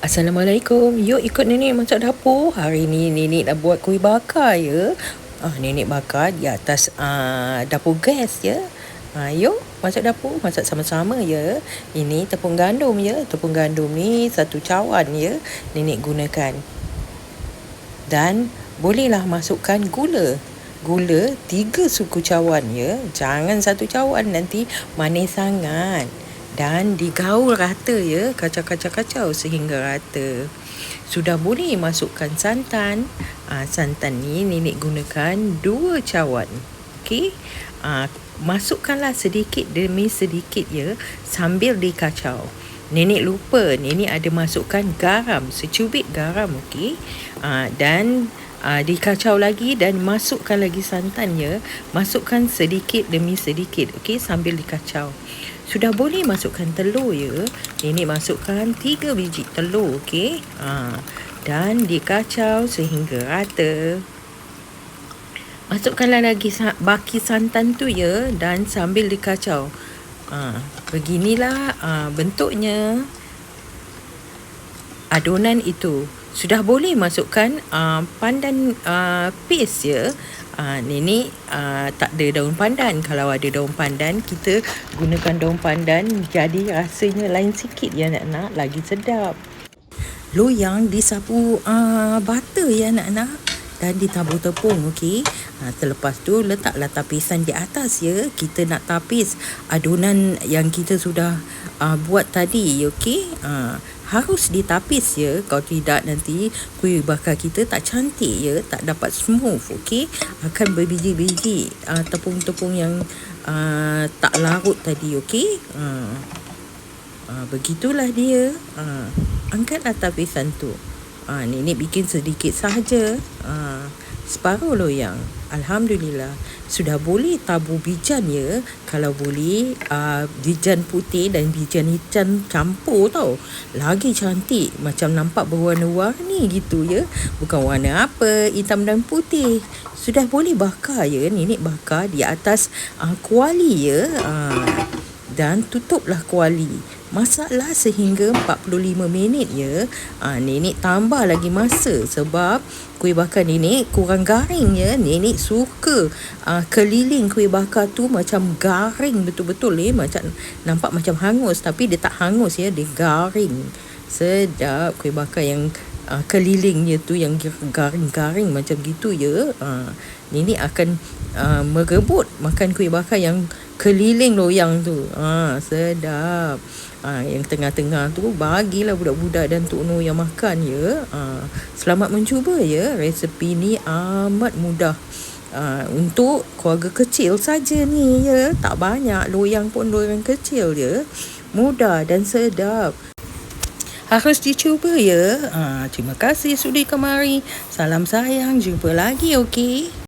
Assalamualaikum. Yuk ikut nenek masak dapur. Hari ni nenek nak buat kuih bakar ya. Nenek bakar di atas dapur gas ya. Yuk masuk dapur, masak sama-sama ya. Ini tepung gandum ya. Tepung gandum ni 1 cawan ya nenek gunakan. Dan bolehlah masukkan gula. Gula 3 suku cawan ya. Jangan 1 cawan, nanti manis sangat. Dan digaul rata ya, kacau-kacau sehingga rata. Sudah boleh masukkan santan. Santan ni nenek gunakan 2 cawan. Okey. Masukkanlah sedikit demi sedikit ya, sambil dikacau. Nenek lupa, nenek ada masukkan garam, secubit garam, okey. Dan dikacau lagi dan masukkan lagi santan ya. Masukkan sedikit demi sedikit, okey, sambil dikacau. Sudah boleh masukkan telur ya. Nenek masukkan 3 biji telur, okey. Dan dikacau sehingga rata. Masukkanlah lagi baki santan tu ya, dan sambil dikacau. Beginilah bentuknya adunan itu. Sudah boleh masukkan pandan paste ya. Nenek tak ada daun pandan. Kalau ada daun pandan, kita gunakan daun pandan, jadi rasanya lain sikit ya anak-anak, lagi sedap. Loyang disapu butter ya anak-anak, dan ditabur tepung, okey. Terlepas tu letaklah tapisan di atas ya. Kita nak tapis adunan yang kita sudah buat tadi, okey. Harus ditapis ya. Kalau tidak nanti kuih bakar kita tak cantik ya, tak dapat smooth, okey. Akan berbiji-biji tepung-tepung yang tak larut tadi, okey. Begitulah dia. Angkatlah tapisan tu. Nenek bikin sedikit sahaja, separuh loyang. Alhamdulillah. Sudah boleh tabur bijan ya. Kalau boleh bijan putih dan bijan hitam campur tau, lagi cantik. Macam nampak berwarna-warni gitu ya. Bukan warna apa, hitam dan putih. Sudah boleh bakar ya. Nenek bakar di atas kuali ya. Dan tutuplah kuali. Masaklah sehingga 45 minit ya. Nenek tambah lagi masa sebab kuih bakar nenek kurang garing ya. Nenek suka keliling kuih bakar tu macam garing betul-betul ya. Macam nampak macam hangus, tapi dia tak hangus ya, dia garing. Sedap kuih bakar yang kelilingnya tu, yang garing-garing macam gitu ya. Nenek akan merebut makan kuih bakar yang keliling loyang tu. Sedap. Yang tengah-tengah tu bagilah budak-budak dan Tok Noh yang makan ya. Selamat mencuba ya. Resepi ni amat mudah. Untuk keluarga kecil saja ni ya. Tak banyak, loyang pun loyang kecil ya. Mudah dan sedap. Harus dicuba ya. Terima kasih sudi kemari. Salam sayang. Jumpa lagi, okey.